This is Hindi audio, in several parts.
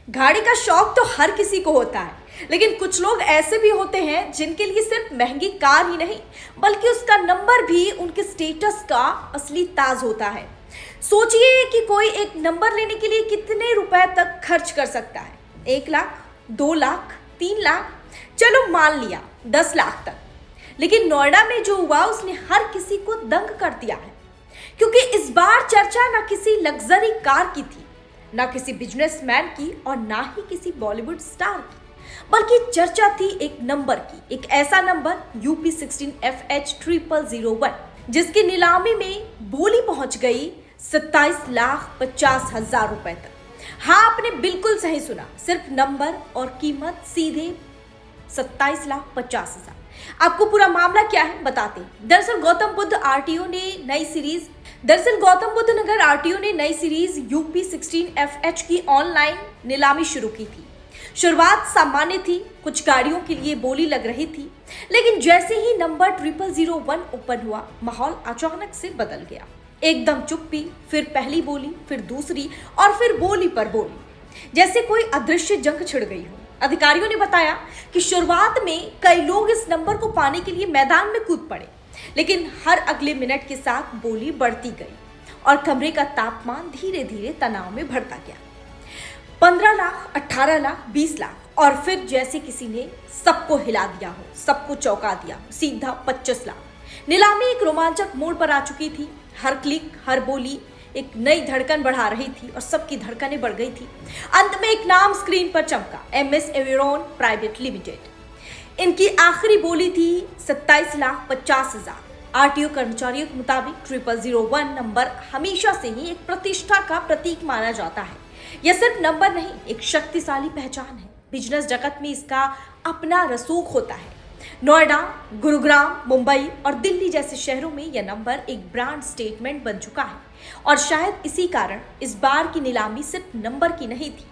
गाड़ी का शौक तो हर किसी को होता है, लेकिन कुछ लोग ऐसे भी होते हैं जिनके लिए सिर्फ महंगी कार ही नहीं बल्कि उसका नंबर भी उनके स्टेटस का असली ताज होता है। सोचिए कि कोई एक नंबर लेने के लिए कितने रुपए तक खर्च कर सकता है। 1 लाख, 2 लाख, 3 लाख, चलो मान लिया 10 लाख तक। लेकिन नोएडा में जो हुआ उसने हर किसी को दंग कर दिया है, क्योंकि इस बार चर्चा ना किसी लग्जरी कार की थी, ना किसी बिजनेसमैन की और ना ही किसी बॉलीवुड स्टार की, बल्कि चर्चा थी एक नंबर की। एक ऐसा नंबर UP16FH0001 जिसकी नीलामी में बोली पहुंच गई 27,50,000 रुपए तक। हाँ, आपने बिल्कुल सही सुना, सिर्फ नंबर और कीमत सीधे 27,50,000। आपको पूरा मामला क्या है बताते हैं। दरअसल गौतम बुद्ध नगर आरटीओ ने नई सीरीज UP16FH की ऑनलाइन नीलामी शुरू की थी। शुरुआत सामान्य थी, कुछ गाड़ियों के लिए बोली लग रही थी, लेकिन जैसे ही नंबर 0001 ओपन हुआ, माहौल अचानक से बदल गया। एकदम चुप्पी, फिर पहली बोली, फिर दूसरी और फिर बोली पर बोली, जैसे कोई अदृश्य जंग छिड़ गई हो। अधिकारियों ने बताया कि शुरुआत में कई लोग इस नंबर को पाने के लिए मैदान में कूद पड़े, लेकिन हर अगले मिनट के साथ बोली बढ़ती गई और कमरे का तापमान धीरे धीरे तनाव में बढ़ता गया। 15 लाख, 18 लाख, 20 लाख और फिर जैसे किसी ने सबको हिला दिया हो, सबको चौंका दिया हो, सीधा 25 लाख। नीलामी एक रोमांचक मोड़ पर आ चुकी थी। हर क्लिक, हर बोली एक नई धड़कन बढ़ा रही थी और सबकी धड़कनें बढ़ गई थी। अंत में एक नाम स्क्रीन पर चमका, MS एवेरॉन प्राइवेट लिमिटेड। इनकी आखिरी बोली थी 27,50,000। आरटीओ कर्मचारियों के मुताबिक 0001 नंबर हमेशा से ही एक प्रतिष्ठा का प्रतीक माना जाता है। यह सिर्फ नंबर नहीं, एक शक्तिशाली पहचान है। बिजनेस जगत में इसका अपना रसूख होता है। नोएडा, गुरुग्राम, मुंबई और दिल्ली जैसे शहरों में यह नंबर एक ब्रांड स्टेटमेंट बन चुका है और शायद इसी कारण इस बार की नीलामी सिर्फ नंबर की नहीं थी,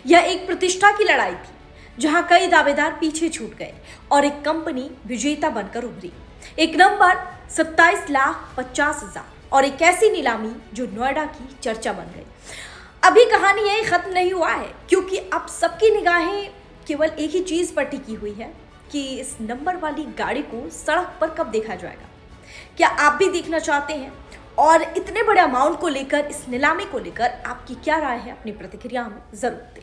यह एक प्रतिष्ठा की लड़ाई थी, जहां कई दावेदार पीछे छूट गए और एक कंपनी विजेता बनकर उभरी। एक नंबर 27,50,000 और एक ऐसी नीलामी जो नोएडा की चर्चा बन गई। अभी कहानी यही खत्म नहीं हुआ है, क्योंकि अब सबकी निगाहें केवल एक ही चीज पर टिकी हुई है कि इस नंबर वाली गाड़ी को सड़क पर कब देखा जाएगा। क्या आप भी देखना चाहते हैं? और इतने बड़े अमाउंट को लेकर, इस नीलामी को लेकर आपकी क्या राय है? अपनी प्रतिक्रिया हमें जरूर दें।